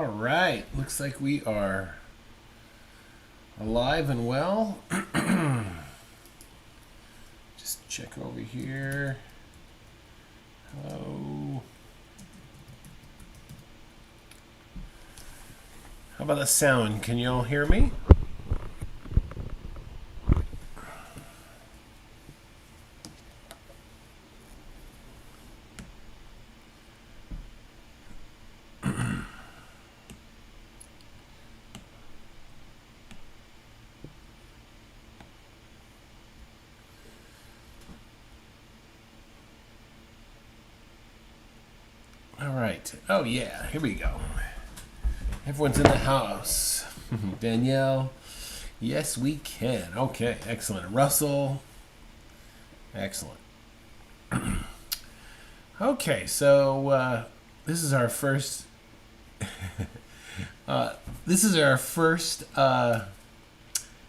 All right, looks like we are alive and well. Just check over here. Hello. How about the sound? Can you all hear me? All right. Oh, yeah. Here we go. Everyone's in the house. Danielle. Yes, we can. Okay. Excellent. Russell. Excellent. Okay. So this is our first. This is our first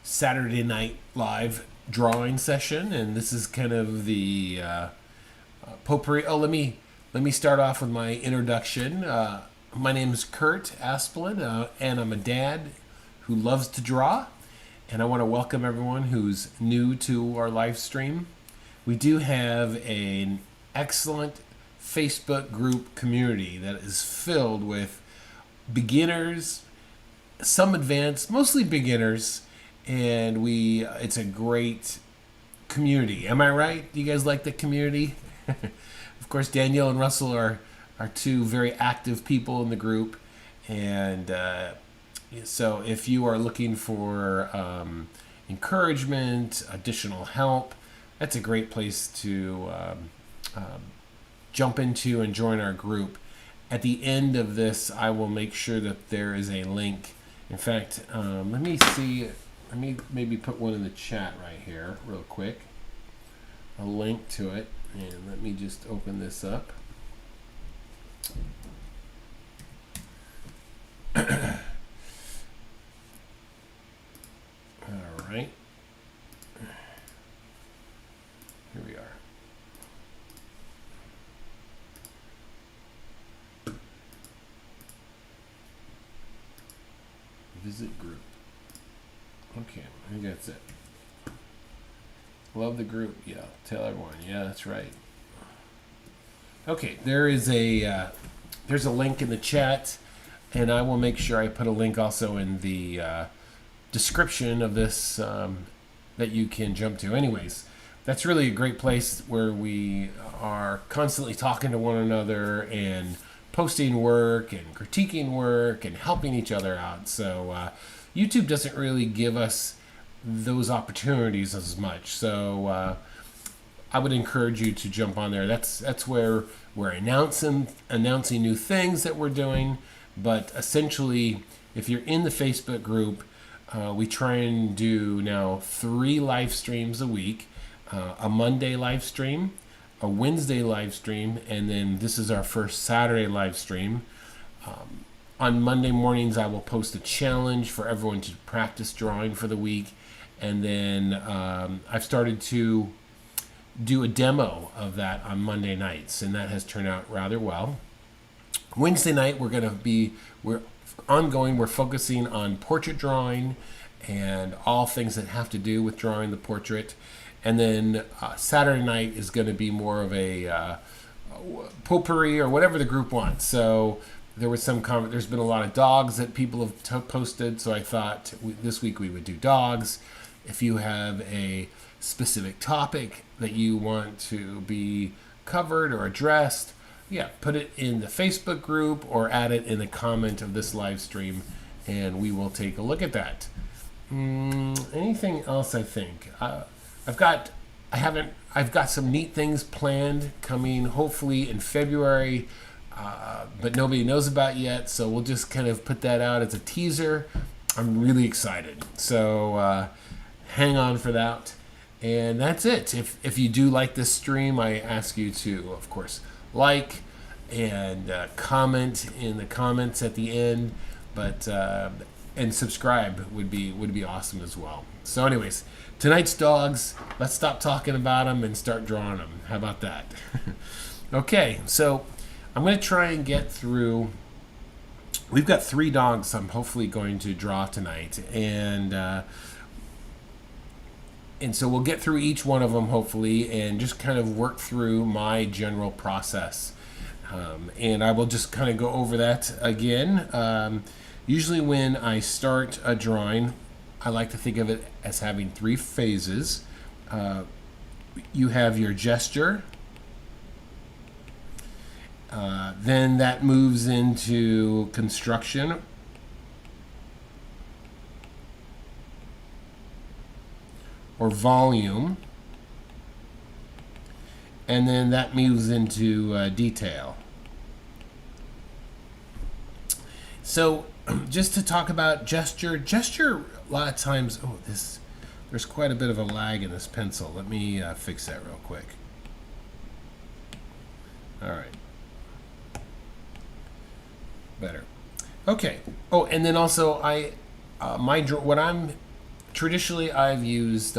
Saturday night live drawing session, and this is kind of the potpourri. Oh, let me start off with my introduction. My name is Kurt Aspland, and I'm a dad who loves to draw. And I want to welcome everyone who's new to our live stream. We do have an excellent Facebook group community that is filled with beginners, some advanced, mostly beginners, and it's a great community. Am I right? Do you guys like the community? Of course, Danielle and Russell are two very active people in the group, and so if you are looking for encouragement, additional help, that's a great place to jump into and join our group. At the end of this, I will make sure that there is a link. In fact, let me see. Let me maybe put one in the chat right here real quick. A link to it. And let me just open this up. All right. Here we are. Visit group. Okay, I think that's it. Love the group. Yeah, tell everyone. Yeah, that's right. Okay, there's a link in the chat, and I will make sure I put a link also in the description of this that you can jump to. Anyways, that's really a great place where we are constantly talking to one another and posting work and critiquing work and helping each other out. So YouTube doesn't really give us those opportunities as much. So I would encourage you to jump on there. That's where we're announcing new things that we're doing. But essentially, if you're in the Facebook group, we try and do now 3 live streams a week. A Monday live stream, a Wednesday live stream, and then this is our first Saturday live stream. On Monday mornings, I will post a challenge for everyone to practice drawing for the week. And then I've started to do a demo of that on Monday nights, and that has turned out rather well. Wednesday night, we're ongoing. We're focusing on portrait drawing and all things that have to do with drawing the portrait. And then Saturday night is going to be more of a potpourri or whatever the group wants. So there was there's been a lot of dogs that people have posted, so I thought this week we would do dogs. If you have a specific topic that you want to be covered or addressed, put it in the Facebook group or add it in the comment of this live stream, and we will take a look at that. Anything else? I think I've got some neat things planned coming, hopefully in February, but nobody knows about yet. So we'll just kind of put that out as a teaser. I'm really excited. So hang on for that. And that's it. If you do like this stream, I ask you to, of course, like and comment in the comments at the end. But and subscribe would be awesome as well. So anyways, tonight's dogs, let's stop talking about them and start drawing them. How about that? Okay, so I'm going to try and get through we've got 3 dogs I'm hopefully going to draw tonight, and so we'll get through each one of them hopefully and just kind of work through my general process. And I will just kind of go over that again. Usually when I start a drawing, I like to think of it as having 3 phases. You have your gesture, then that moves into construction, or volume, and then that moves into detail. So just to talk about gesture a lot of times, there's quite a bit of a lag in this pencil. Let me fix that real quick. All right. Better. Okay. Oh, and then also traditionally I've used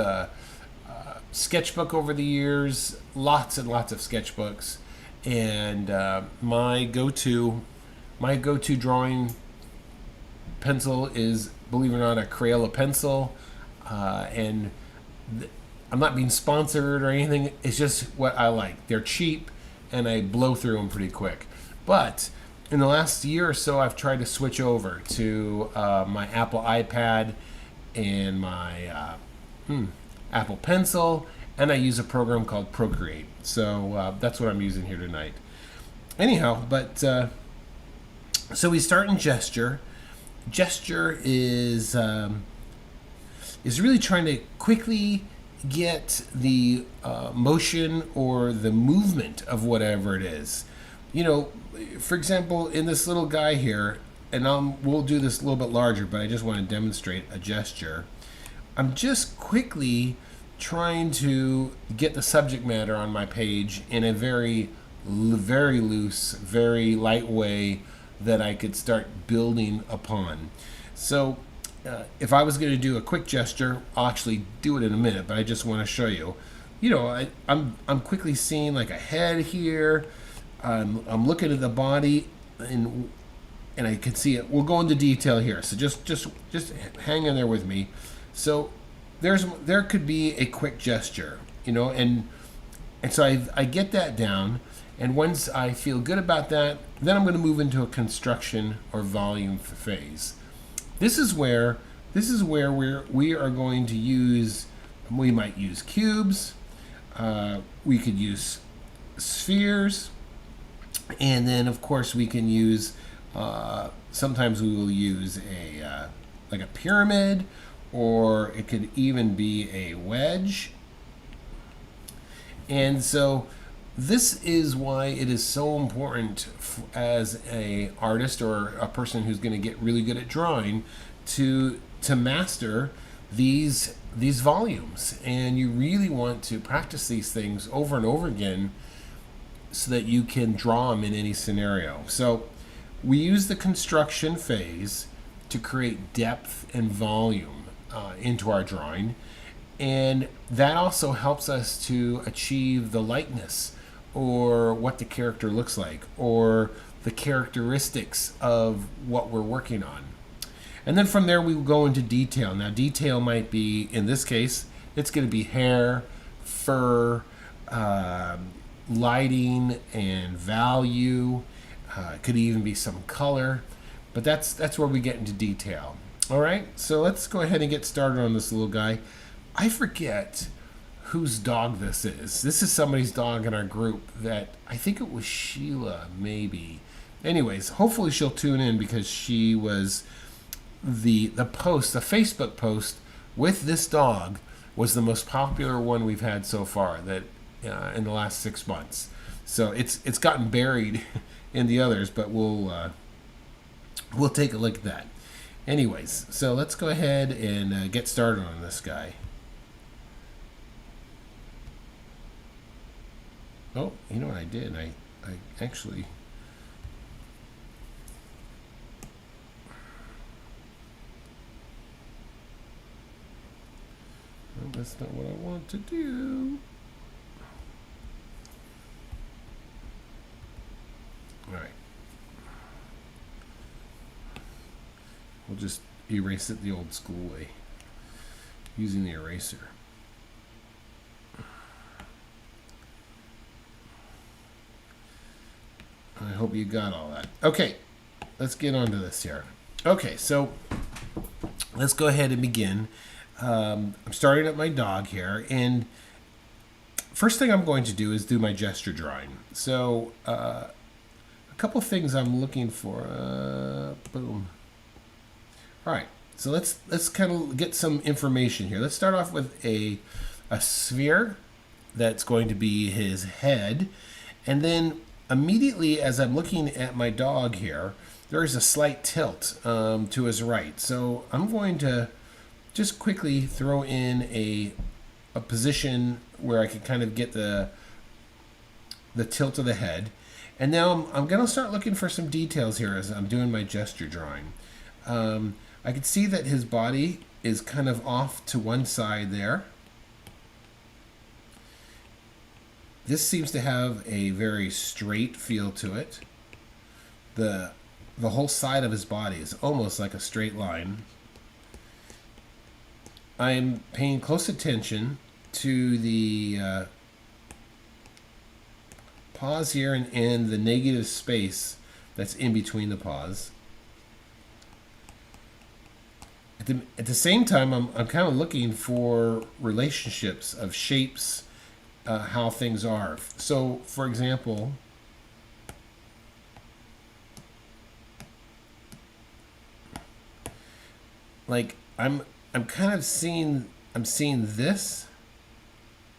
sketchbook over the years, lots and lots of sketchbooks, and my go-to drawing pencil is, believe it or not, a Crayola pencil, and I'm not being sponsored or anything. It's just what I like. They're cheap, and I blow through them pretty quick. But in the last year or so, I've tried to switch over to my Apple iPad and my Apple Pencil, and I use a program called Procreate. So that's what I'm using here tonight. Anyhow, but so we start in gesture. Gesture is really trying to quickly get the motion or the movement of whatever it is. You know, for example, in this little guy here, and we'll do this a little bit larger, but I just want to demonstrate a gesture. I'm just quickly trying to get the subject matter on my page in a very, very loose, very light way that I could start building upon. So if I was going to do a quick gesture, I'll actually do it in a minute, but I just want to show you. You know, I'm quickly seeing like a head here. I'm looking at the body, and I can see it. We'll go into detail here, so just hang in there with me. So there could be a quick gesture, you know, and so I get that down, and once I feel good about that, then I'm going to move into a construction or volume phase. This is where we are going to use. We might use cubes. We could use spheres, and then of course we can use. Sometimes we will use like a pyramid, or it could even be a wedge. And so this is why it is so important as a artist or a person who's going to get really good at drawing to master these volumes. And you really want to practice these things over and over again so that you can draw them in any scenario. So we use the construction phase to create depth and volume into our drawing, and that also helps us to achieve the likeness, or what the character looks like, or the characteristics of what we're working on. And then from there we will go into detail. Now detail might be, in this case, it's going to be hair, fur, lighting and value. It could even be some color, but that's where we get into detail. All right, so let's go ahead and get started on this little guy. I forget whose dog this is. This is somebody's dog in our group that I think it was Sheila, maybe. Anyways, hopefully she'll tune in, because she was the Facebook post with this dog was the most popular one we've had so far that in the last 6 months. So it's gotten buried in the others, but we'll take a look at that. Anyways, so let's go ahead and get started on this guy. Oh, you know what I did? I actually... Well, that's not what I want to do. All right. We'll just erase it the old school way, using the eraser. I hope you got all that. Okay, let's get on to this here. Okay, so let's go ahead and begin. I'm starting at my dog here, and first thing I'm going to do is do my gesture drawing. So a couple things I'm looking for. Boom. All right, so let's kind of get some information here. Let's start off with a sphere that's going to be his head, and then immediately as I'm looking at my dog here, there is a slight tilt to his right. So I'm going to just quickly throw in a position where I can kind of get the tilt of the head. And now I'm going to start looking for some details here as I'm doing my gesture drawing. I can see that his body is kind of off to one side there. This seems to have a very straight feel to it. The whole side of his body is almost like a straight line. I'm paying close attention to the paws here and the negative space that's in between the paws. At the same time, I'm kind of looking for relationships of shapes, how things are. So, for example, like I'm kind of seeing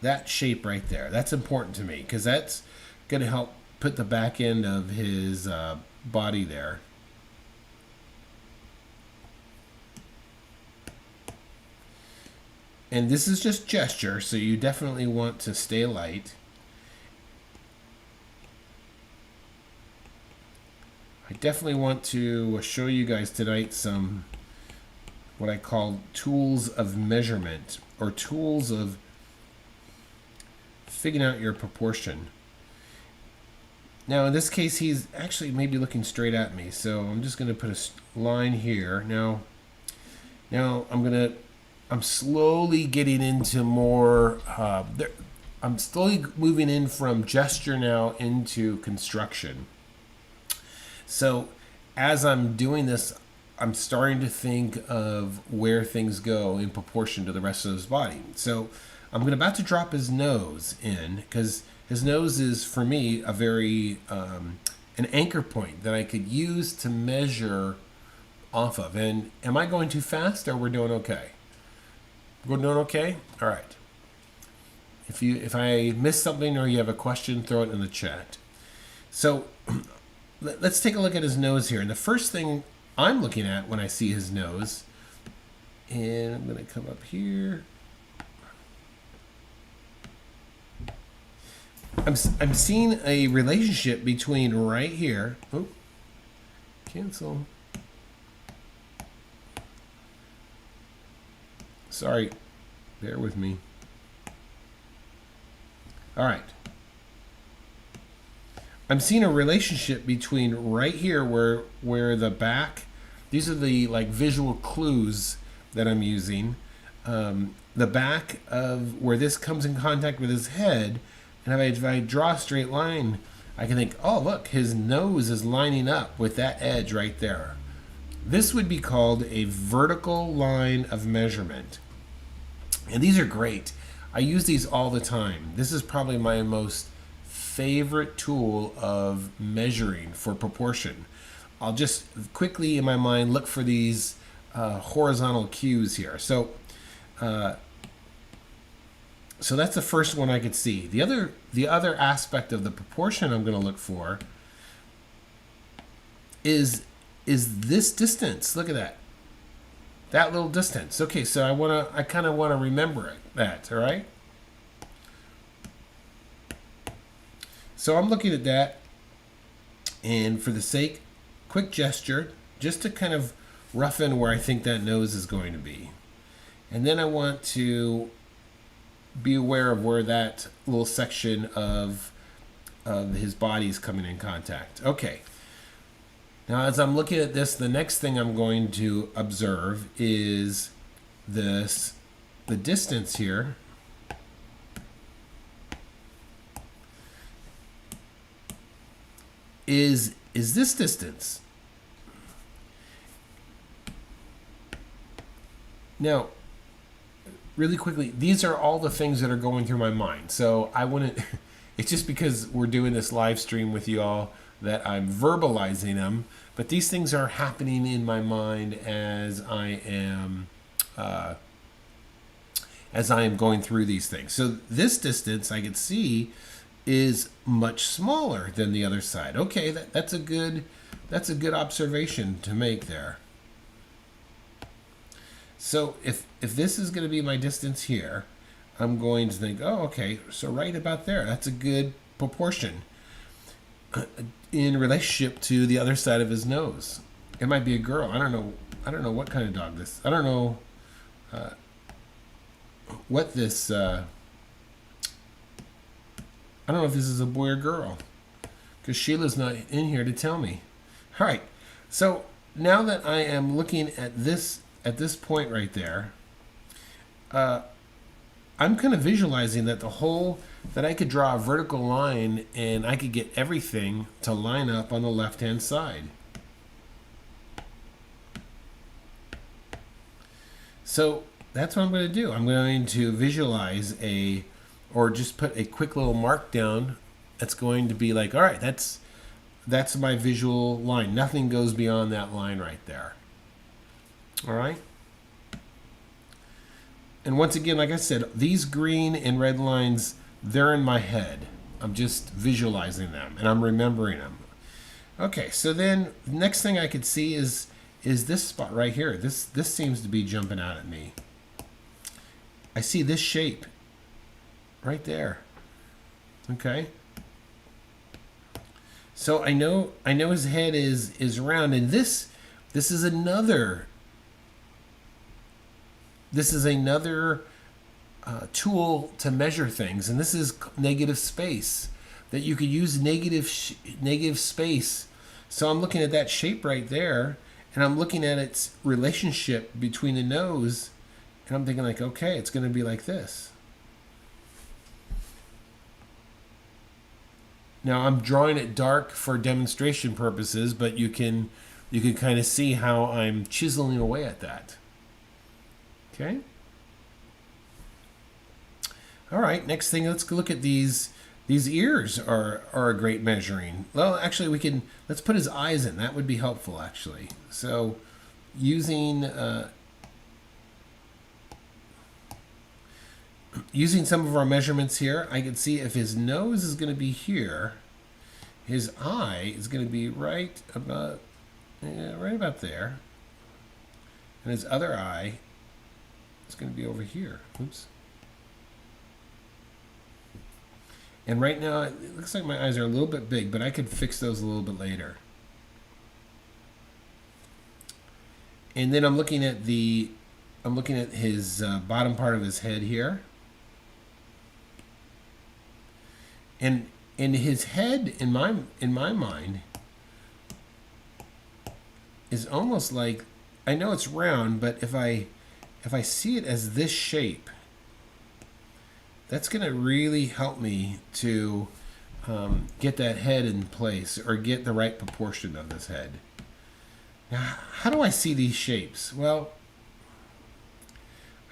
that shape right there. That's important to me because that's going to help put the back end of his body there. And this is just gesture, so you definitely want to stay light. I definitely want to show you guys tonight some what I call tools of measurement, or tools of figuring out your proportion. Now in this case he's actually maybe looking straight at me, so I'm just going to put a line here. Now I'm slowly getting into more I'm slowly moving in from gesture now into construction. So as I'm doing this, I'm starting to think of where things go in proportion to the rest of his body. So I'm about to drop his nose in, because his nose is, for me, a very an anchor point that I could use to measure off of. And am I going too fast, or we're doing okay? We're doing okay? All right. If I miss something or you have a question, throw it in the chat. So let's take a look at his nose here. And the first thing I'm looking at when I see his nose, and I'm going to come up here. I'm seeing a relationship between right here. Oh, cancel. Sorry, bear with me. All right. I'm seeing a relationship between right here where the back, these are the like visual clues that I'm using. The back of where this comes in contact with his head, and if I draw a straight line, I can think, oh look, his nose is lining up with that edge right there. This would be called a vertical line of measurement. And these are great. I use these all the time. This is probably my most favorite tool of measuring for proportion. I'll just quickly in my mind look for these horizontal cues here. So that's the first one I could see. The other aspect of the proportion I'm going to look for is this distance. Look at that. That little distance. Okay, so I kind of want to remember that, all right? So I'm looking at that, and for the sake, quick gesture, just to kind of roughen where I think that nose is going to be. And then I want to be aware of where that little section of his body is coming in contact. Okay. Now, as I'm looking at this, the next thing I'm going to observe is the distance here is this distance. Now, really quickly, these are all the things that are going through my mind. So I wouldn't, it's just because we're doing this live stream with you all that I'm verbalizing them, but these things are happening in my mind as I am going through these things. So this distance I can see is much smaller than the other side. Okay, that's a good observation to make there. So if this is going to be my distance here, I'm going to think, oh, okay, so right about there, that's a good proportion in relationship to the other side of his nose. It might be a girl. I don't know what kind of dog this. I don't know what this. I don't know if this is a boy or girl, because Sheila's not in here to tell me. All right, so now that I am looking at this point right there, I'm kind of visualizing that that I could draw a vertical line and I could get everything to line up on the left-hand side. So that's what I'm going to do. I'm going to visualize or just put a quick little mark down that's going to be like, all right, that's my visual line. Nothing goes beyond that line right there. All right. And once again, like I said, these green and red lines, they're in my head. I'm just visualizing them and I'm remembering them. Okay, so then the next thing I could see is this spot right here. This seems to be jumping out at me. I see this shape right there. Okay. So I know his head is round, and this is another tool to measure things, and this is negative space, that you could use negative space. So I'm looking at that shape right there, and I'm looking at its relationship between the nose, and I'm thinking like, okay, it's going to be like this. Now I'm drawing it dark for demonstration purposes, but you can kind of see how I'm chiseling away at that. Okay. All right. Next thing, let's look at these. These ears are a great measuring. Well, actually, let's put his eyes in. That would be helpful, actually. So, using some of our measurements here, I can see if his nose is going to be here, his eye is going to be right about there, and his other eye is going to be over here. Oops. And right now, it looks like my eyes are a little bit big, but I could fix those a little bit later. And then I'm looking at his bottom part of his head here. And his head, in my mind, is almost like, I know it's round, but if I see it as this shape, that's going to really help me to get that head in place, or get the right proportion of this head. Now, how do I see these shapes? Well,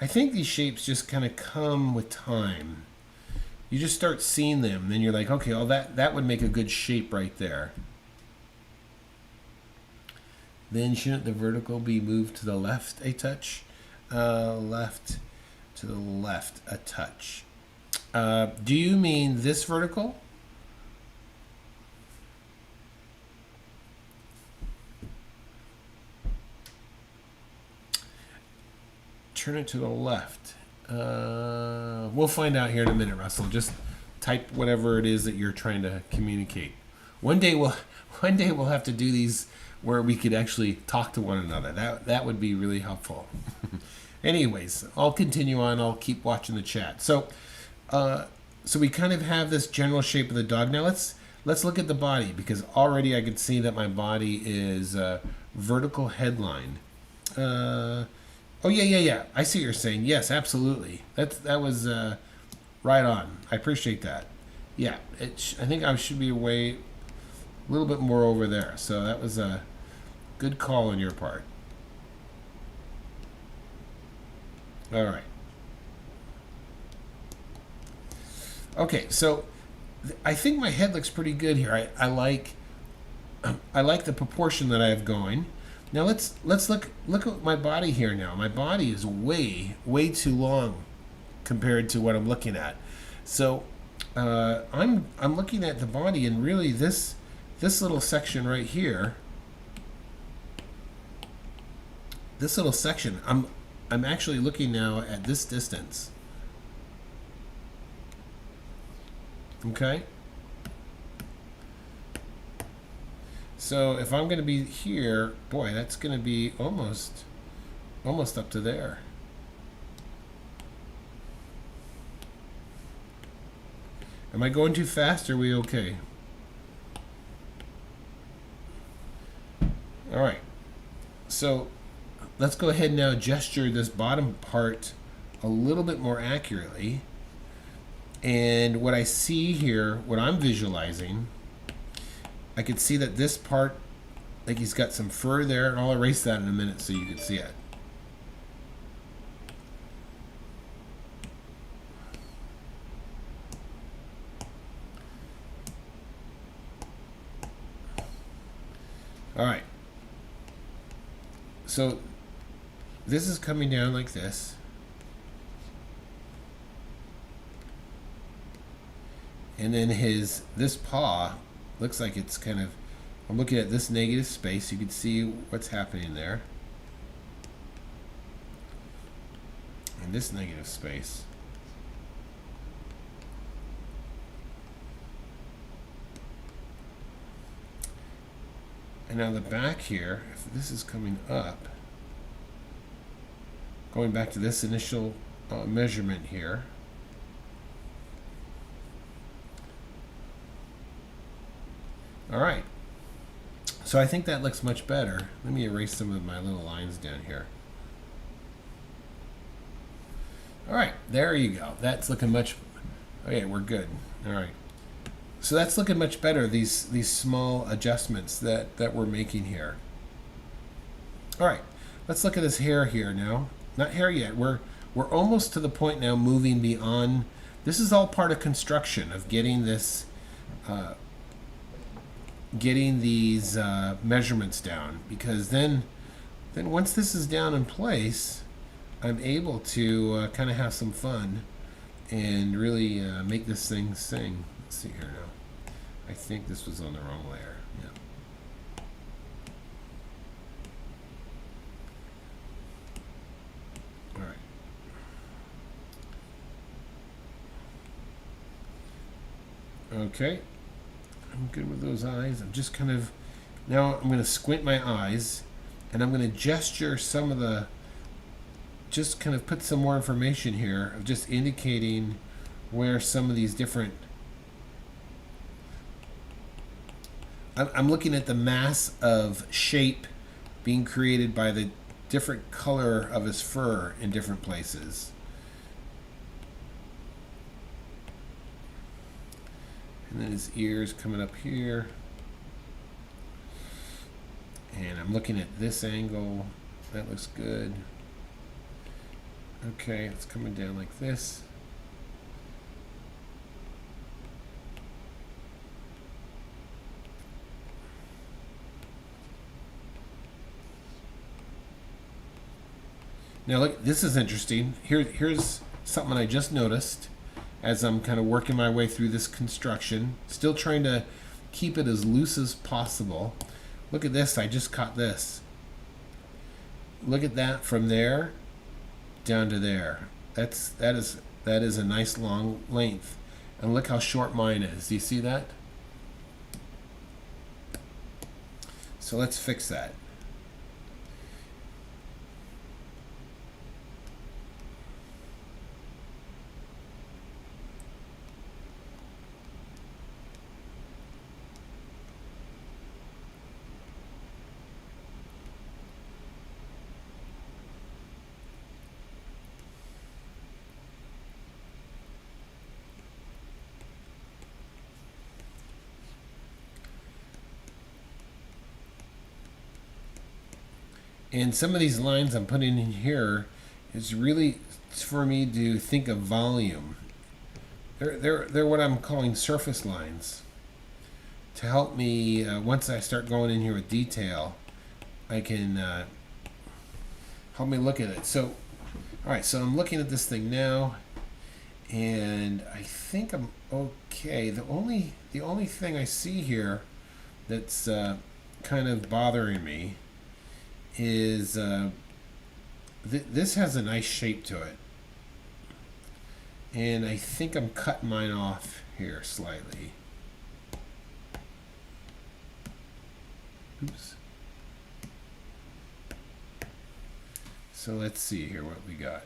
I think these shapes just kind of come with time. You just start seeing them, then you're like, okay, well, that would make a good shape right there. Then shouldn't the vertical be moved to the left a touch? Left to the left a touch. Do you mean this vertical? Turn it to the left. We'll find out here in a minute, Russell. Just type whatever it is that you're trying to communicate. One day we'll have to do these where we could actually talk to one another. That would be really helpful. Anyways, I'll continue on. I'll keep watching the chat. So we kind of have this general shape of the dog. Now let's let's look at the body, because already I could see that my body is vertical headline. Oh yeah. I see what you're saying. Yes, absolutely. That was right on. I appreciate that. Yeah, I think I should be a little bit more over there. So that was a good call on your part. All right. Okay, so I think my head looks pretty good here. I like the proportion that I have going. Now let's look at my body here now. My body is way too long compared to what I'm looking at. So I'm looking at the body, and really this little section right here, this little section, I'm actually looking now at this distance. Okay. So if I'm going to be here, boy, that's going to be almost up to there. Am I going too fast, or are we okay? All right. So let's go ahead and now gesture this bottom part a little bit more accurately. And what I see here, what I'm visualizing, I could see that this part, like he's got some fur there, and I'll erase that in a minute so you can see it. All right. So this is coming down like this. And then this paw looks like it's kind of, I'm looking at this negative space. You can see what's happening there. And this negative space. And now the back here, if this is coming up, going back to this initial measurement here, all right, so I think that looks much better. Let me erase some of my little lines down here. All right, there you go. That's looking much, okay, we're good. All right. So that's looking much better, these small adjustments that we're making here. All right, let's look at this hair here now. Not hair yet. We're almost to the point now, moving beyond. This is all part of construction of getting this, getting these measurements down. Because then once this is down in place, I'm able to kind of have some fun and really make this thing sing. Let's see here now. I think this was on the wrong layer. Yeah. All right. Okay. I'm good with those eyes. I'm just kind of, now I'm going to squint my eyes, and I'm going to gesture some of the, just kind of put some more information here of just indicating where some of these different, I'm looking at the mass of shape being created by the different color of his fur in different places. And then his ears coming up here. And I'm looking at this angle. That looks good. Okay, it's coming down like this. Now look, this is interesting. Here's something I just noticed as I'm kind of working my way through this construction. Still trying to keep it as loose as possible. Look at this, I just caught this. Look at that from there down to there. That is a nice long length. And look how short mine is. Do you see that? So let's fix that. And some of these lines I'm putting in here is really for me to think of volume. They're what I'm calling surface lines. To help me, once I start going in here with detail, I can help me look at it. So, all right, so I'm looking at this thing now, and I think I'm okay. The only thing I see here that's kind of bothering me is this has a nice shape to it, and I think I'm cutting mine off here slightly. Oops. So let's see here what we got.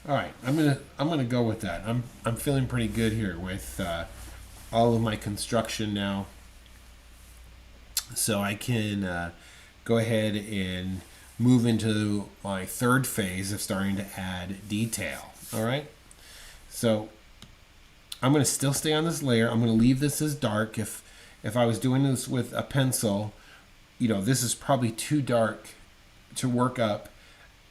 All right, I'm gonna go with that. I'm feeling pretty good here with all of my construction now, so I can go ahead and move into my third phase of starting to add detail. All right, so I'm gonna still stay on this layer. I'm gonna leave this as dark. If I was doing this with a pencil, this is probably too dark to work up,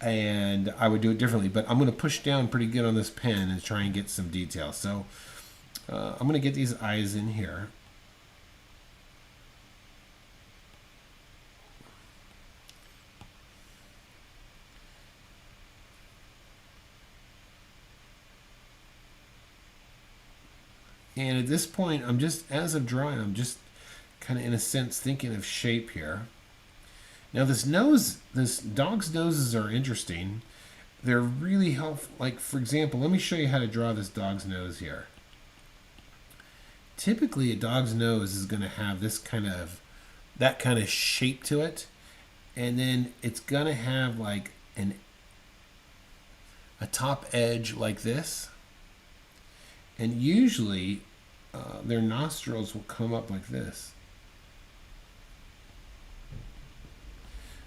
and I would do it differently, but I'm going to push down pretty good on this pen and try and get some detail. So I'm going to get these eyes in here. And at this point, as I'm drawing, I'm just kind of in a sense thinking of shape here. Now this dog's noses are interesting. They're really helpful. Like, for example, let me show you how to draw this dog's nose here. Typically a dog's nose is going to have that kind of shape to it, and then it's going to have like a top edge like this, and usually their nostrils will come up like this.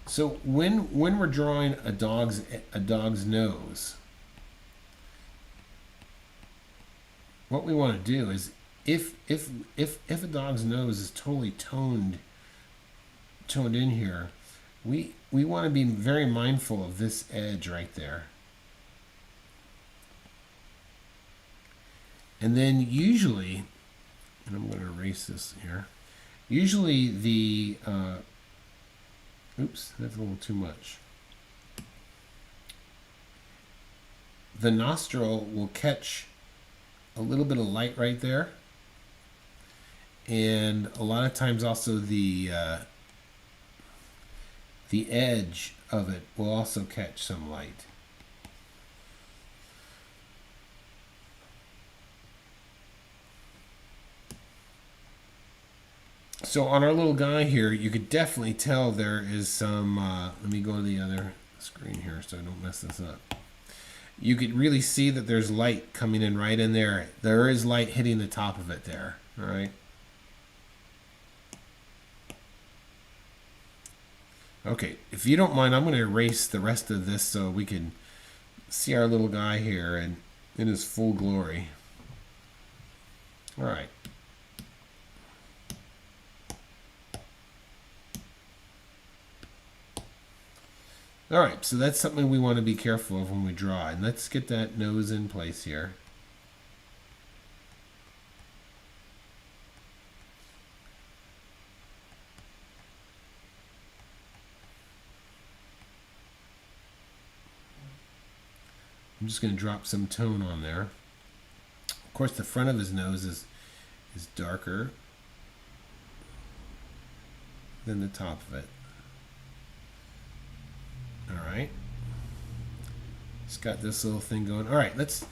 So when we're drawing a dog's nose, what we want to do is if a dog's nose is totally toned in here, we want to be very mindful of this edge right there. And then usually, and I'm going to erase this here, usually the oops, that's a little too much. The nostril will catch a little bit of light right there, and a lot of times also the edge of it will also catch some light. So on our little guy here, you could definitely tell there is some, let me go to the other screen here so I don't mess this up. You could really see that there's light coming in right in there. There is light hitting the top of it there, all right? Okay, if you don't mind, I'm going to erase the rest of this so we can see our little guy here and in his full glory. All right. All right, so that's something we want to be careful of when we draw. And let's get that nose in place here. I'm just going to drop some tone on there. Of course, the front of his nose is darker than the top of it. All right, he's got this little thing going. All right, let's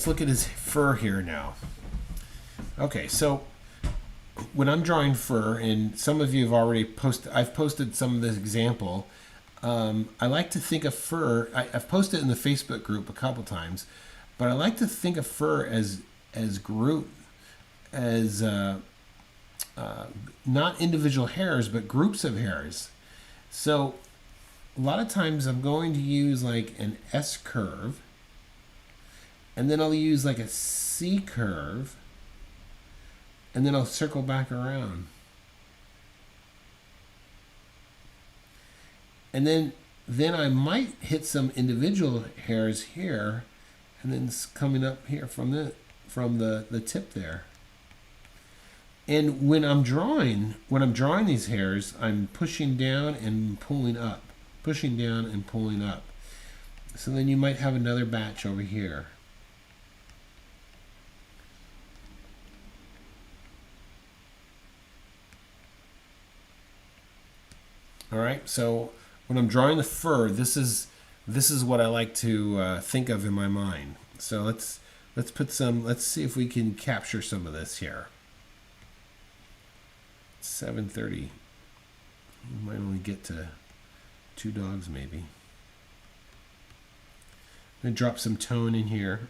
look at his fur here now. Okay, so when I'm drawing fur, and some of you have already posted, I've posted some of this example. I like to think of fur. I've posted it in the Facebook group a couple times, but I like to think of fur as not individual hairs, but groups of hairs. So a lot of times I'm going to use like an S curve, and then I'll use like a C curve, and then I'll circle back around. And then I might hit some individual hairs here, and then it's coming up here from the tip there. And when I'm drawing these hairs, I'm pushing down and pulling up, pushing down and pulling up. So then you might have another batch over here. All right, so when I'm drawing the fur, this is what I like to think of in my mind. So let's see if we can capture some of this here. 7:30. We might only get to 2 dogs maybe. I'm gonna drop some tone in here.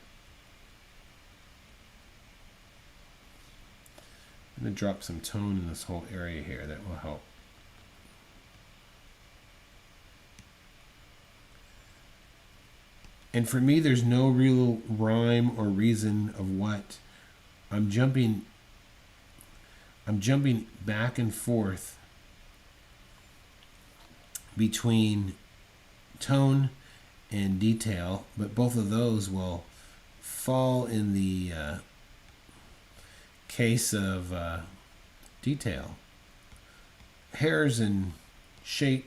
I'm gonna drop some tone in this whole area here. That will help. And for me, there's no real rhyme or reason of what I'm jumping back and forth between tone and detail, but both of those will fall in the case of detail. Hairs and shape.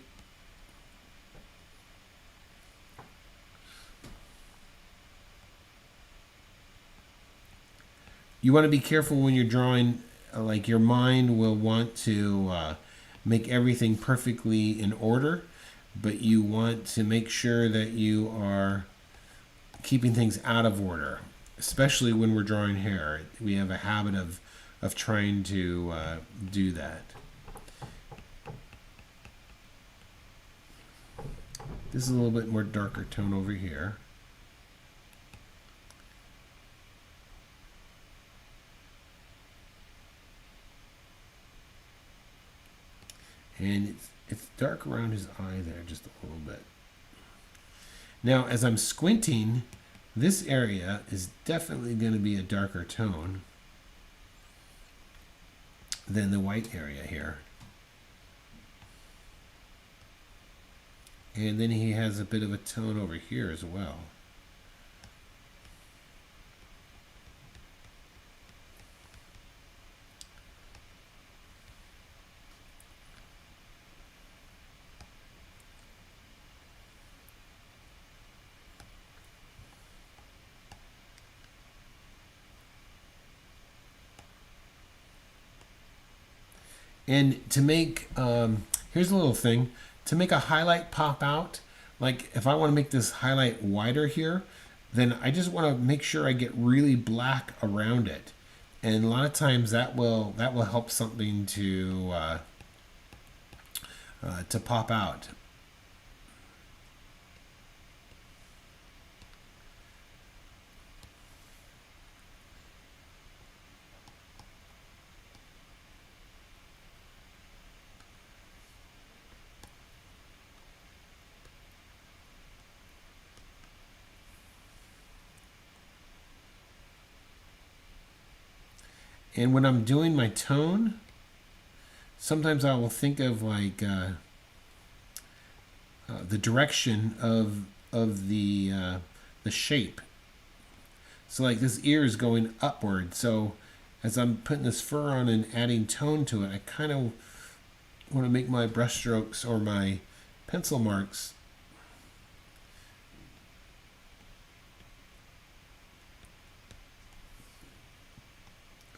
You want to be careful when you're drawing, like your mind will want to make everything perfectly in order, but you want to make sure that you are keeping things out of order, especially when we're drawing hair. We have a habit of trying to do that. This is a little bit more darker tone over here. And it's dark around his eye there just a little bit. Now, as I'm squinting, this area is definitely going to be a darker tone than the white area here. And then he has a bit of a tone over here as well. And to make, here's a little thing, to make a highlight pop out, like if I want to make this highlight wider here, then I just want to make sure I get really black around it. And a lot of times that will help something to pop out. And when I'm doing my tone, sometimes I will think of like the direction of the shape. So like this ear is going upward. So as I'm putting this fur on and adding tone to it, I kind of want to make my brush strokes or my pencil marks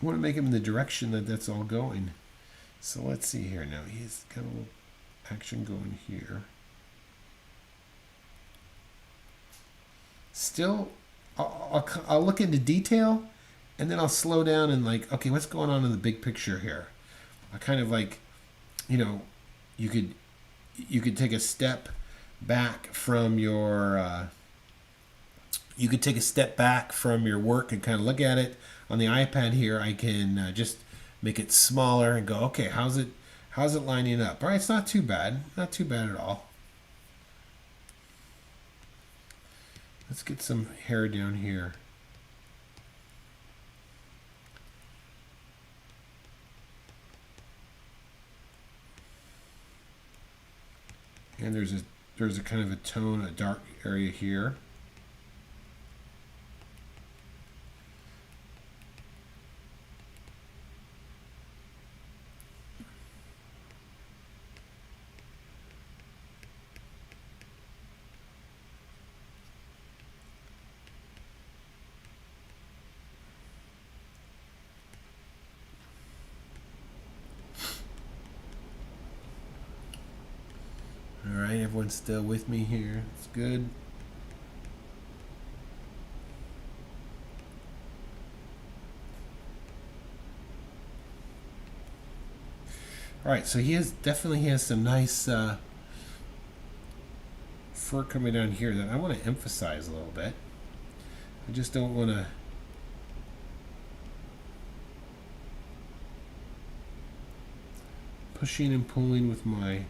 I want to make him in the direction that that's all going. So let's see here now. He's got a little action going here. Still, I'll look into detail, and then I'll slow down and like, okay, what's going on in the big picture here? I kind of like, you know, you could take a step back from your work and kind of look at it. On the iPad here, I can just make it smaller and go, okay, how's it lining up? All right, it's not too bad. Not too bad at all. Let's get some hair down here. And there's a kind of a tone, a dark area here. All right, everyone's still with me here. It's good. All right, so he definitely has some nice fur coming down here that I want to emphasize a little bit. I just don't want to pushing and pulling with my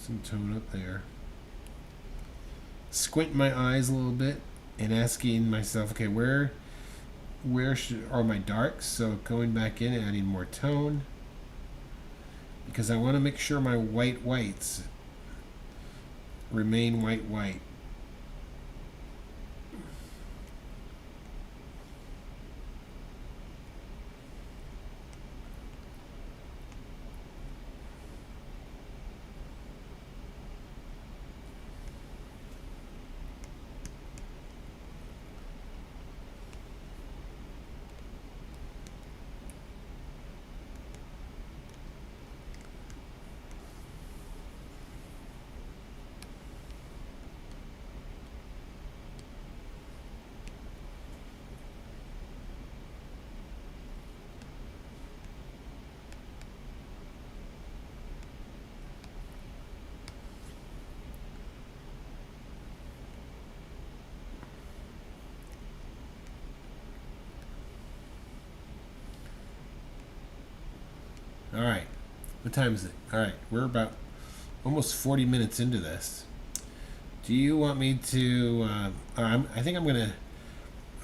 some tone up there. Squint my eyes a little bit and asking myself, okay, where are my darks? So going back in and adding more tone, because I want to make sure my whites remain white. All right, what time is it? All right, we're about almost 40 minutes into this. Do you want me to? I think I'm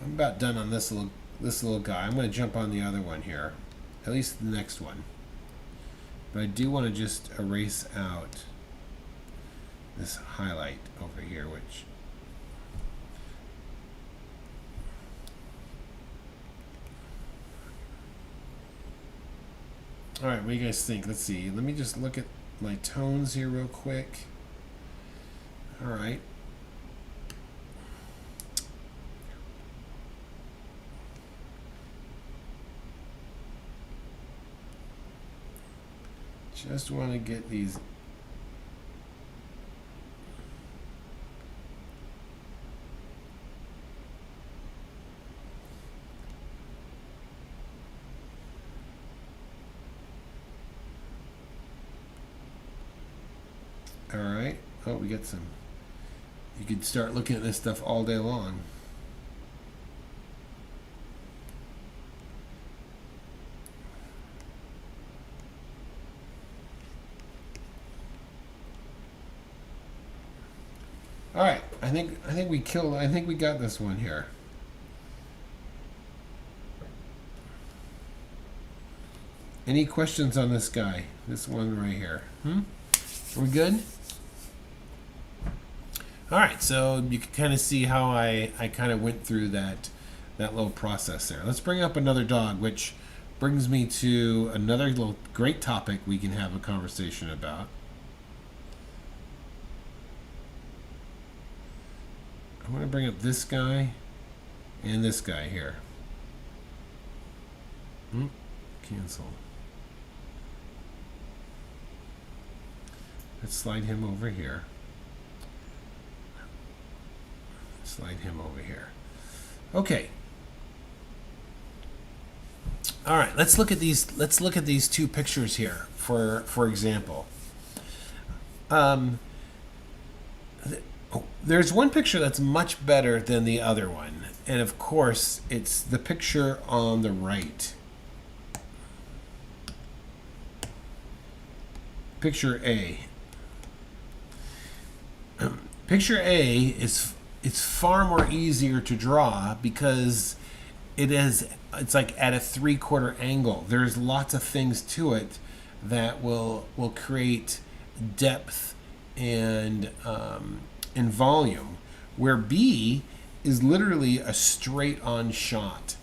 about done on this little guy. I'm gonna jump on the other one here, at least the next one. But I do want to just erase out this highlight over here, which. All right, what do you guys think? Let's see. Let me just look at my tones here real quick. All right. Just want to get these. All right. Oh, we got some. You could start looking at this stuff all day long. All right. I think we killed. I think we got this one here. Any questions on this guy? This one right here. Are we good? All right, so you can kind of see how I kind of went through that little process there. Let's bring up another dog, which brings me to another little great topic we can have a conversation about. I want to bring up this guy and this guy here. Cancel. Let's slide him over here. Slide him over here. Okay. All right. Let's look at these. Let's look at these two pictures here. For example, there's one picture that's much better than the other one. And of course, it's the picture on the right. Picture A. Picture A is it's far more easier to draw because it's like at a 3/4 angle. There's lots of things to it that will create depth and volume. Where B is literally a straight on shot,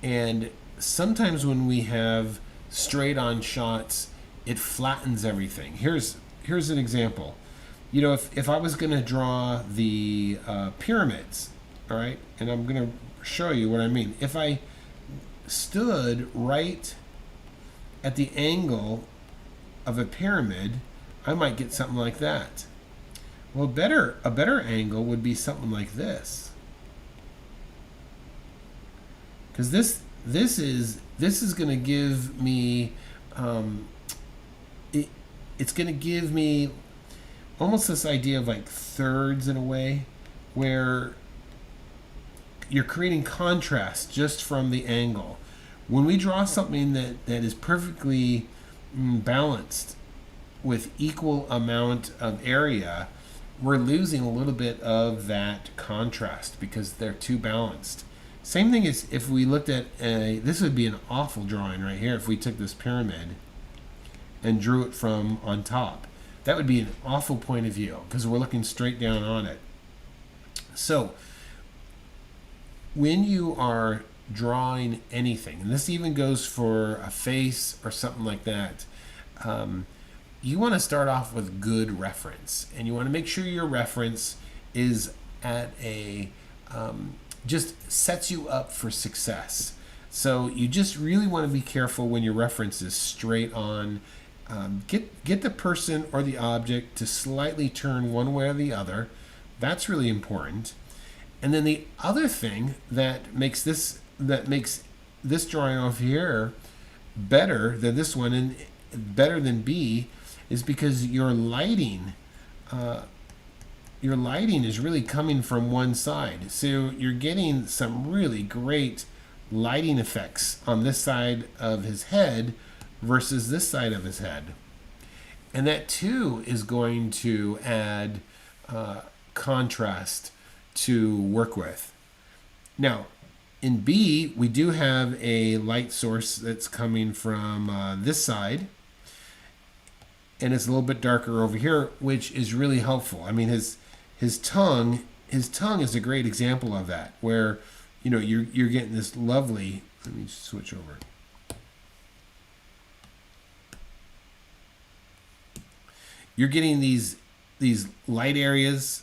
and sometimes when we have straight on shots, it flattens everything. Here's an example. You know, if I was going to draw the pyramids, all right, and I'm going to show you what I mean. If I stood right at the angle of a pyramid, I might get something like that. Well, a better angle would be something like this, because this is going to give me it's going to give me almost this idea of like thirds in a way, where you're creating contrast just from the angle. When we draw something that is perfectly balanced with equal amount of area, we're losing a little bit of that contrast because they're too balanced. Same thing as if we looked at this would be an awful drawing right here if we took this pyramid and drew it from on top. That would be an awful point of view because we're looking straight down on it. So when you are drawing anything, and this even goes for a face or something like that, you want to start off with good reference, and you want to make sure your reference is at a just sets you up for success. So you just really want to be careful when your reference is straight on. Get the person or the object to slightly turn one way or the other. That's really important. And then the other thing that makes this drawing off here better than this one and better than B is because your lighting is really coming from one side. So you're getting some really great lighting effects on this side of his head versus this side of his head. And that too is going to add contrast to work with. Now, in B, we do have a light source that's coming from this side, and it's a little bit darker over here, which is really helpful. I mean, his tongue is a great example of that, where you're getting this lovely. Let me switch over. You're getting these light areas,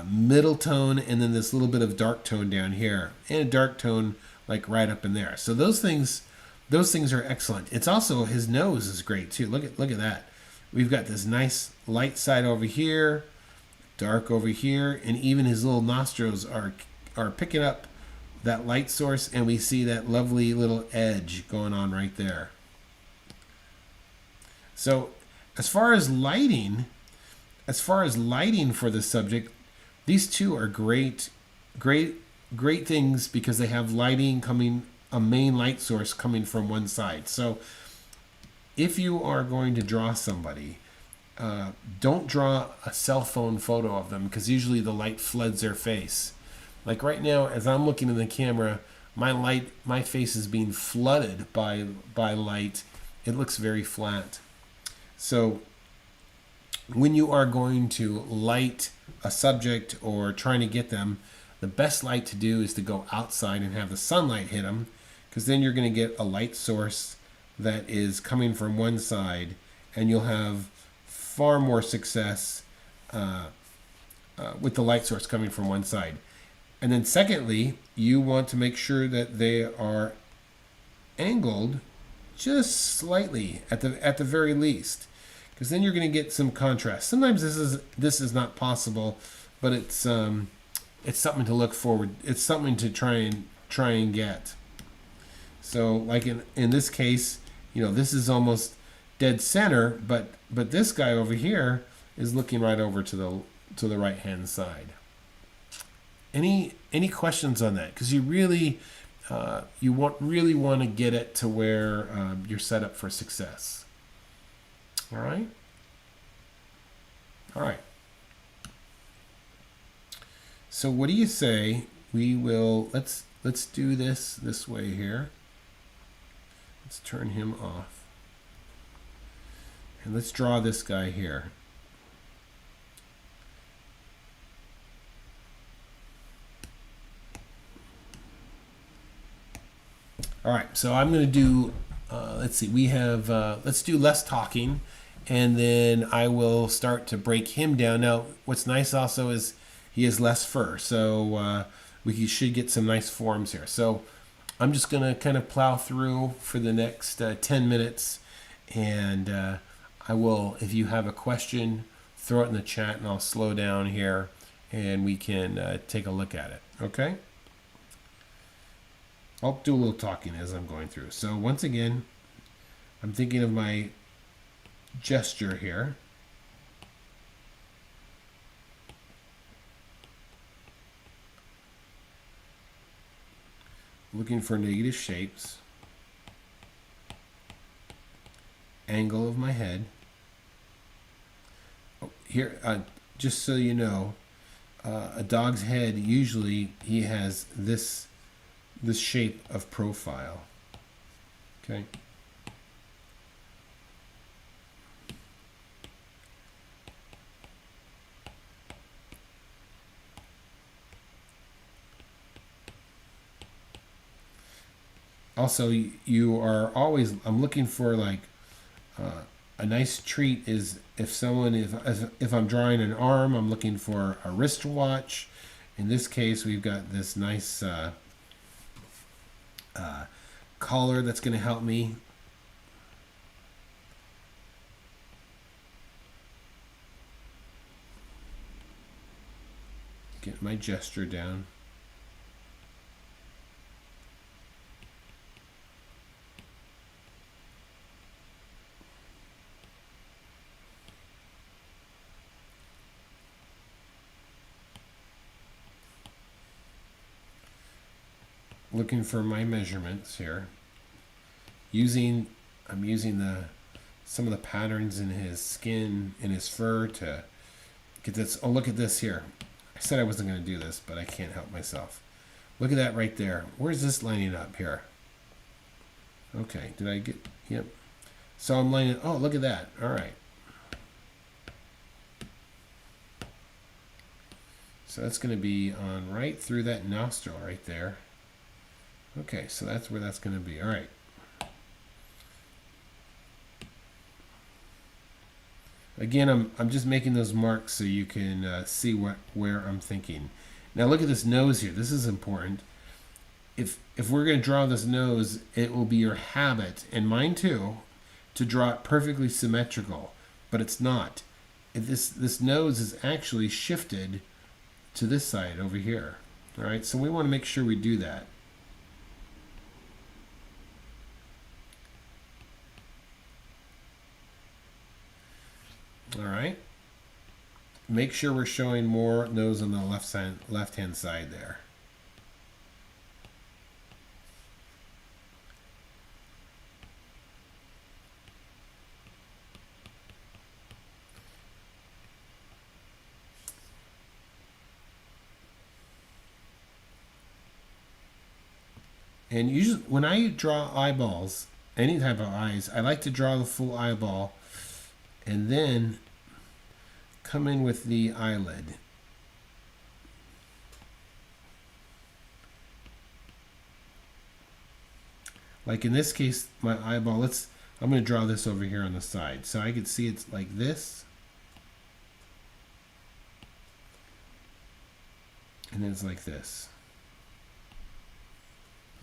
middle tone, and then this little bit of dark tone down here, and a dark tone like right up in there. So those things are excellent. It's also, his nose is great too. Look at that. We've got this nice light side over here, dark over here, and even his little nostrils are picking up that light source, and we see that lovely little edge going on right there. So as far as lighting for the subject, these two are great things because they have lighting coming, a main light source coming from one side. So if you are going to draw somebody, don't draw a cell phone photo of them because usually the light floods their face. Like right now, as I'm looking in the camera, my face is being flooded by light. It looks very flat. So when you are going to light a subject or trying to get them, the best light to do is to go outside and have the sunlight hit them, because then you're going to get a light source that is coming from one side, and you'll have far more success with the light source coming from one side. And then secondly, you want to make sure that they are angled just slightly at the very least, because then you're going to get some contrast. Sometimes this is not possible, but it's something to look forward. It's something to try and get. So like in this case, this is almost dead center, but this guy over here is looking right over to the right hand side. Any questions on that? Because you really really want to get it to where you're set up for success. All right. All right. So what do you say we will let's do this way here. Let's turn him off. And let's draw this guy here. All right, so I'm going to do, let's see, we have, let's do less talking, and then I will start to break him down. Now, what's nice also is he has less fur, so we should get some nice forms here. So I'm just going to kind of plow through for the next 10 minutes, and I will, if you have a question, throw it in the chat, and I'll slow down here, and we can take a look at it, okay? I'll do a little talking as I'm going through. So once again, I'm thinking of my gesture here. Looking for negative shapes. Angle of my head. Oh, here, just so you know, a dog's head, usually he has this shape of profile. Okay. Also, you are always, I'm looking for like a nice treat is if I'm drawing an arm, I'm looking for a wristwatch. In this case, we've got this nice collar that's going to help me. Get my gesture down. Looking for my measurements here. I'm using some of the patterns in his skin, in his fur to get this. Oh, look at this here. I said I wasn't going to do this, but I can't help myself. Look at that right there. Where's this lining up here? Okay, did I get, yep. So I'm lining, oh, look at that. All right. So that's going to be on right through that nostril right there. Okay, so that's where that's going to be. All right. Again, I'm just making those marks so you can see where I'm thinking. Now look at this nose here. This is important. If we're going to draw this nose, it will be your habit, and mine too, to draw it perfectly symmetrical, but it's not. This nose is actually shifted to this side over here. All right, so we want to make sure we do that. All right. Make sure we're showing more nose on the left-hand side there. And usually when I draw eyeballs, any type of eyes, I like to draw the full eyeball and then come in with the eyelid. Like in this case, my eyeball, I'm going to draw this over here on the side. So I can see it's like this. And then it's like this.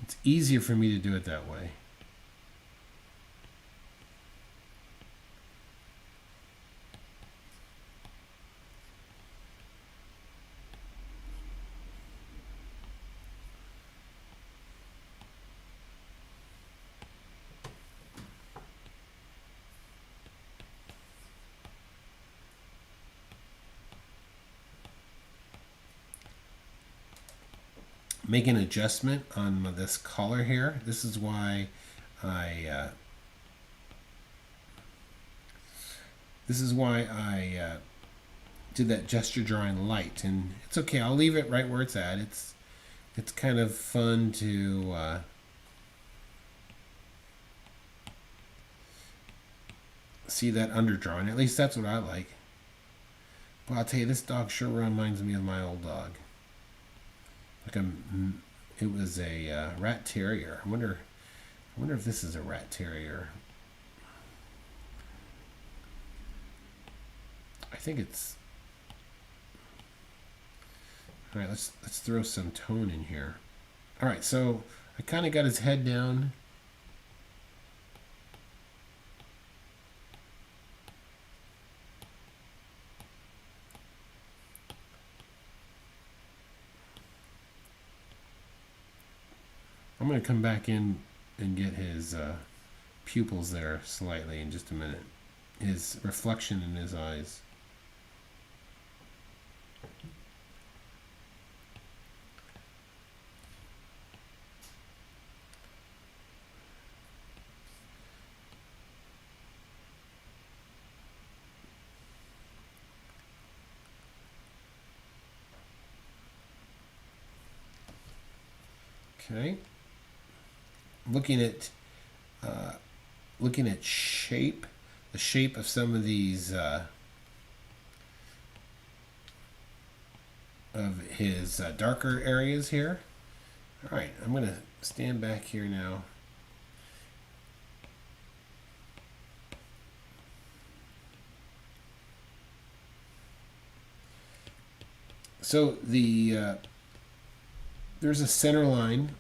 It's easier for me to do it that way. make an adjustment on this collar here. This is why I did that gesture drawing light, and it's okay. I'll leave it right where it's at. It's kind of fun to see that underdrawing. At least that's what I like. But I'll tell you, this dog sure reminds me of my old dog. It was a rat terrier. I wonder if this is a rat terrier. I think it's. All right, let's throw some tone in here. All right, so I kind of got his head down. I'm going to come back in and get his pupils there slightly in just a minute. His reflection in his eyes. Okay. Looking at shape, the shape of some of these of his darker areas here. All right, I'm going to stand back here now. So there's a center line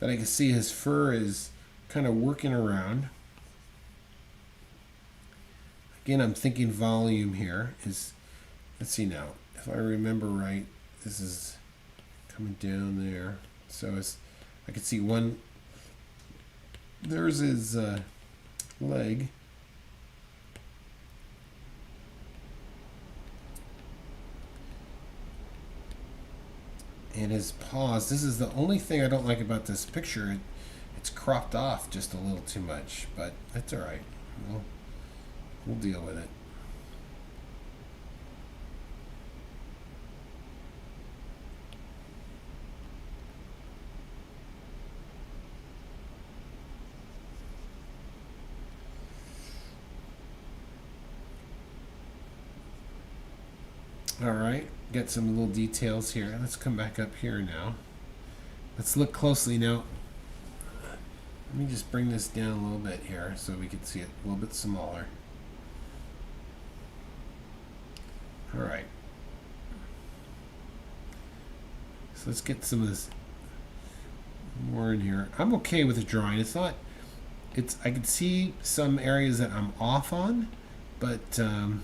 that I can see his fur is kind of working around. Again, I'm thinking volume here. Let's see now. If I remember right, this is coming down there. So I can see one. There's his leg. And his paws. This is the only thing I don't like about this picture. It's cropped off just a little too much, but that's all right. We'll deal with it. All right, get some little details here. Let's come back up here now. Let's look closely now. Let me just bring this down a little bit here so we can see it a little bit smaller. All right. So let's get some of this more in here. I'm okay with the drawing. I can see some areas that I'm off on, but I'm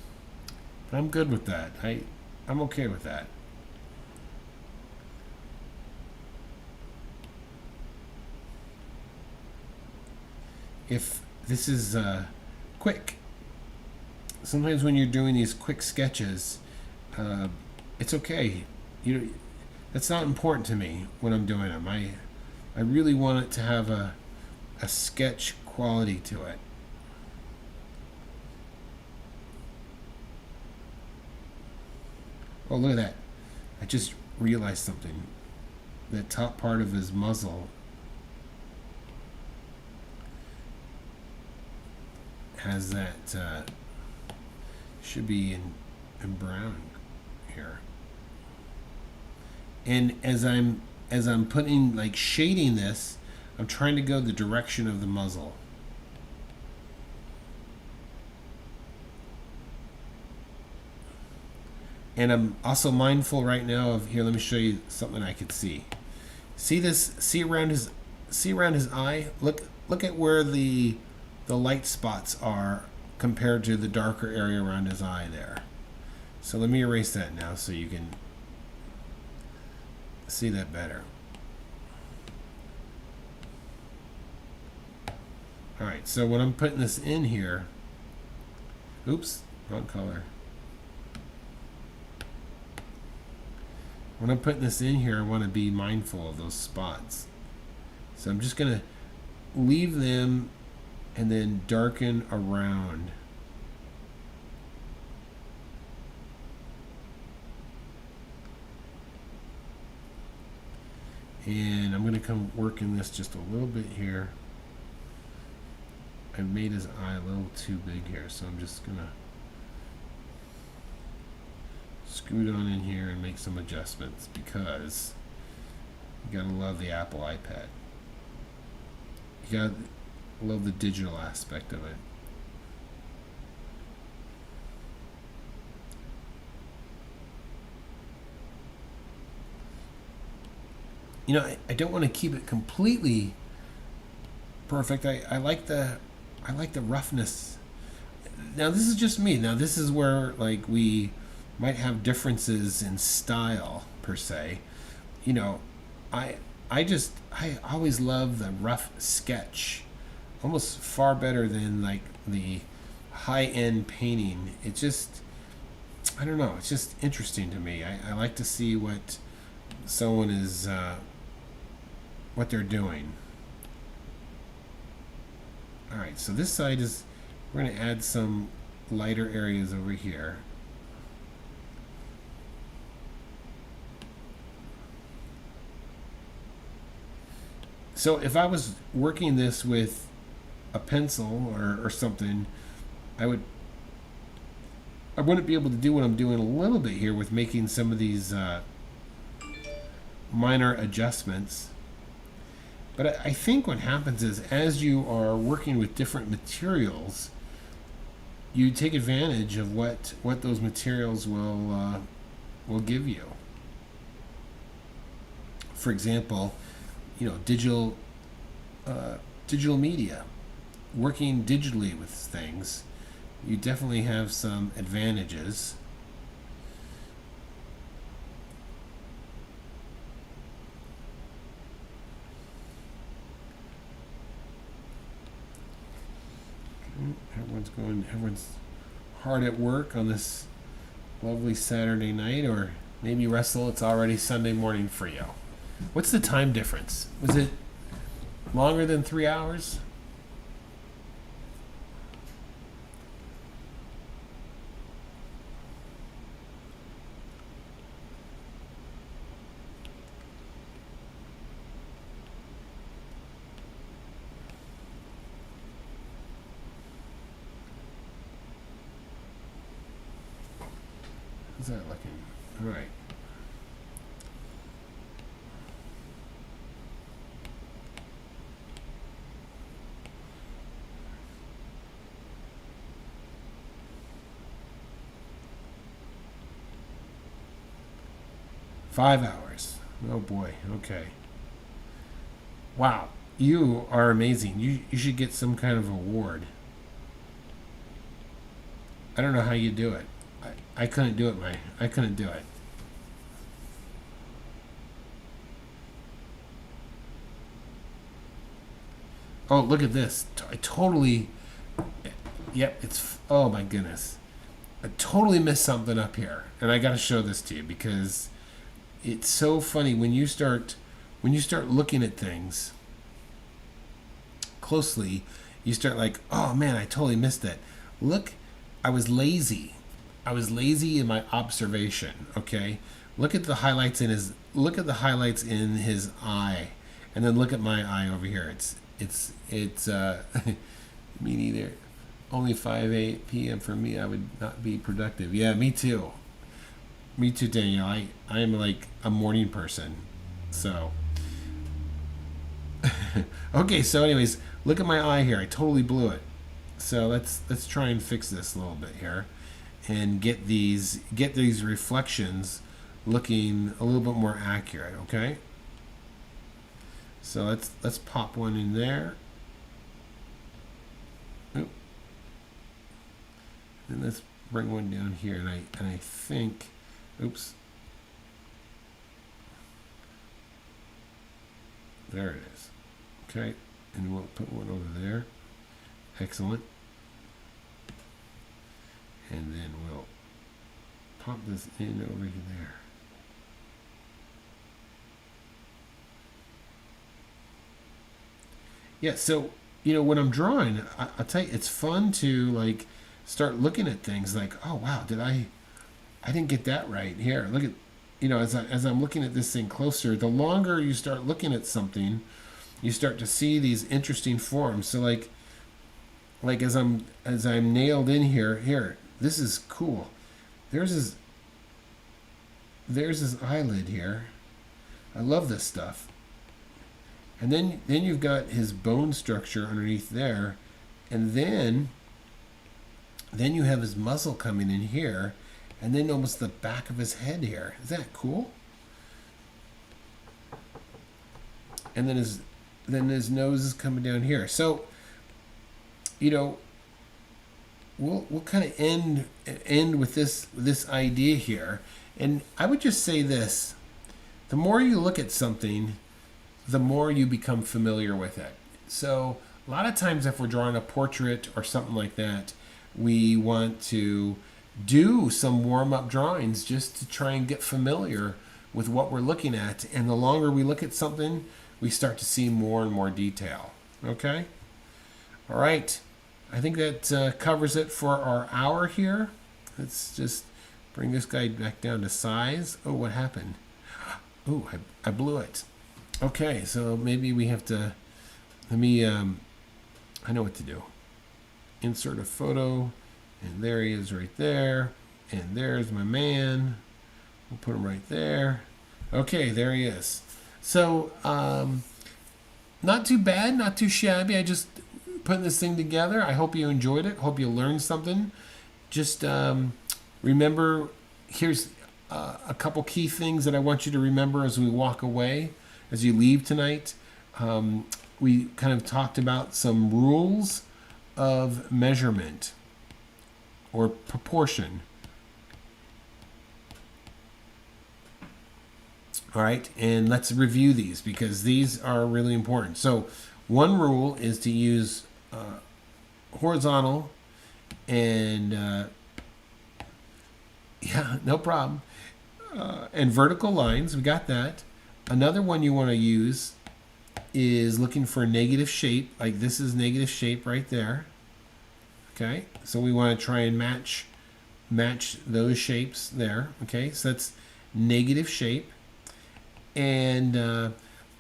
good with that. I'm okay with that. If this is quick, sometimes when you're doing these quick sketches, it's okay. That's not important to me when I'm doing them. I really want it to have a sketch quality to it. Oh, look at that. I just realized something. The top part of his muzzle has that, should be in brown here. And as I'm putting, like, shading this, I'm trying to go the direction of the muzzle. And I'm also mindful right now of, here, let me show you something I could see. See this? See around his eye? Look at where the light spots are compared to the darker area around his eye there. So let me erase that now so you can see that better. All right, so when I'm putting this in here, oops, wrong color. when I'm putting this in here, I want to be mindful of those spots. So I'm just going to leave them and then darken around. And I'm going to come working this just a little bit here. I made his eye a little too big here, so I'm just going to scoot on in here and make some adjustments, because you gotta love the Apple iPad. You gotta love the digital aspect of it. You know, I don't want to keep it completely perfect. I like the roughness. Now this is just me. Now this is where like we might have differences in style per se. You know, I I always love the rough sketch, almost far better than like the high end painting. It just, I don't know. It's just interesting to me. I like to see what someone is what they're doing. All right, so this side is, we're going to add some lighter areas over here. So if I was working this with a pencil or something, I wouldn't be able to do what I'm doing a little bit here with making some of these minor adjustments. But I think what happens is, as you are working with different materials, you take advantage of what those materials will give you. For example, you know, digital media, working digitally with things, you definitely have some advantages. Everyone's hard at work on this lovely Saturday night, or maybe Russell, it's already Sunday morning for you. What's the time difference? Was it longer than 3 hours? How's that looking? All right. Five hours. Oh boy. Okay. Wow. You are amazing. You should get some kind of award. I don't know how you do it. I couldn't do it, man. I couldn't do it. Oh, look at this. I totally. Yep, it's. Oh my goodness. I totally missed something up here. And I got to show this to you, because it's so funny when you start looking at things closely. You start like, oh man, I totally missed it. Look, I was lazy in my observation. Okay, look at the highlights in his eye, and then look at my eye over here. It's me neither. Only 5:08 p.m. for me. I would not be productive. Yeah, me too. Me too, Daniel. I am like a morning person. So okay. So, anyways, look at my eye here. I totally blew it. So let's try and fix this a little bit here, and get these reflections looking a little bit more accurate. Okay. So let's pop one in there. Oop. And let's bring one down here, and I think, oops, there it is. Okay, and we'll put one over there. Excellent. And then we'll pop this in over there. Yeah, so when I'm drawing, I'll tell you, it's fun to like start looking at things like, oh wow, I didn't get that right here. Look at, as I'm looking at this thing closer, the longer you start looking at something, you start to see these interesting forms. So like as I'm nailed in here, this is cool. There's his there's his eyelid here. I love this stuff. And then you've got his bone structure underneath there, and then you have his muzzle coming in here, and then almost the back of his head here. Is that cool? And then his nose is coming down here. So, we'll kind of end with this idea here. And I would just say this: the more you look at something, the more you become familiar with it. So a lot of times if we're drawing a portrait or something like that, we want to do some warm-up drawings just to try and get familiar with what we're looking at. And the longer we look at something, we start to see more and more detail. Okay? All right. I think that covers it for our hour here. Let's just bring this guy back down to size. Oh, what happened? Oh, I blew it. Okay, so maybe we have to, I know what to do. Insert a photo, and there he is right there, and there's my man. We'll put him right there. Okay, there he is. So, not too bad, not too shabby. I just putting this thing together. I hope you enjoyed it. Hope you learned something. Just remember, here's a couple key things that I want you to remember as we walk away. As you leave tonight, we kind of talked about some rules of measurement or proportion. All right, and let's review these because these are really important. So one rule is to use horizontal and, yeah, no problem, and vertical lines. We got that. Another one you want to use is looking for a negative shape. Like this is negative shape right there. Okay, so we want to try and match those shapes there. Okay, so that's negative shape. And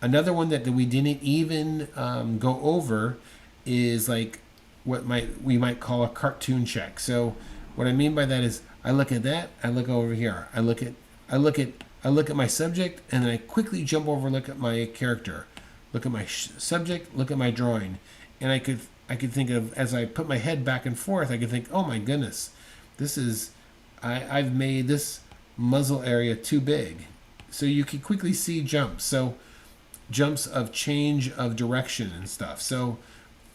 another one that we didn't even go over is like what we might call a cartoon check. So what I mean by that is I look at that, I look over here, I look at my subject, and then I quickly jump over and look at my character. Look at my subject, look at my drawing. And I could think of, as I put my head back and forth, I could think, oh my goodness, I've made this muzzle area too big. So you can quickly see jumps. So jumps of change of direction and stuff. So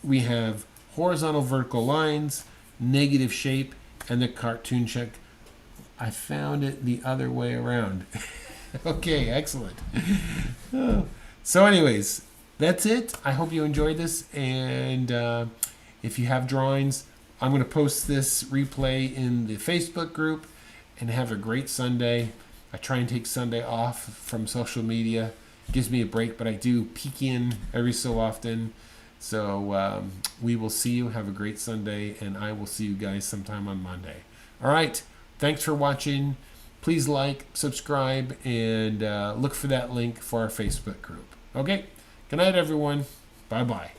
we have horizontal vertical lines, negative shape, and the cartoon check. I found it the other way around. Okay, excellent. So anyways, that's it. I hope you enjoyed this. And if you have drawings, I'm going to post this replay in the Facebook group. And have a great Sunday. I try and take Sunday off from social media. It gives me a break, but I do peek in every so often. So we will see you. Have a great Sunday. And I will see you guys sometime on Monday. All right. Thanks for watching. Please like, subscribe, and look for that link for our Facebook group. Okay? Good night, everyone. Bye-bye.